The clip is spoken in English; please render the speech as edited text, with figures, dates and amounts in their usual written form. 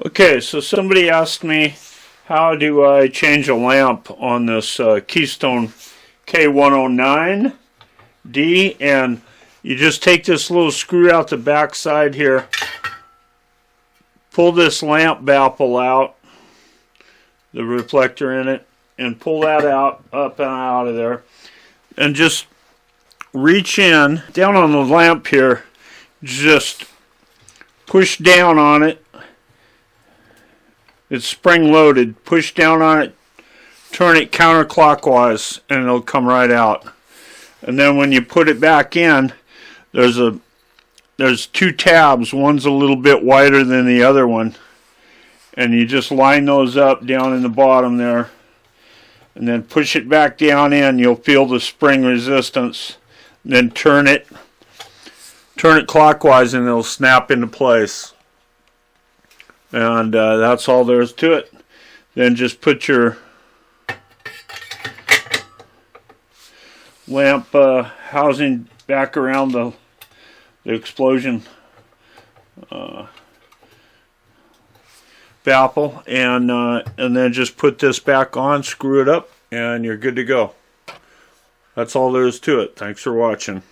Okay, so somebody asked me, how do I change a lamp on this Keystone K109D, and you just take this little screw out the back side here, pull this lamp baffle out, the reflector in it, and pull that out, up and out of there, and just reach in, down on the lamp here, just push down on it. It's spring loaded. Push down on it, turn it counterclockwise, and it'll come right out. And then when you put it back in, there's two tabs. One's a little bit wider than the other one, and you just line those up down in the bottom there, and then push it back down in. You'll feel the spring resistance. And then turn it clockwise, and it'll snap into place. And that's all there is to it. Then just put your lamp housing back around the explosion baffle, and then just put this back on, screw it up, and you're good to go. That's all there is to it. Thanks for watching.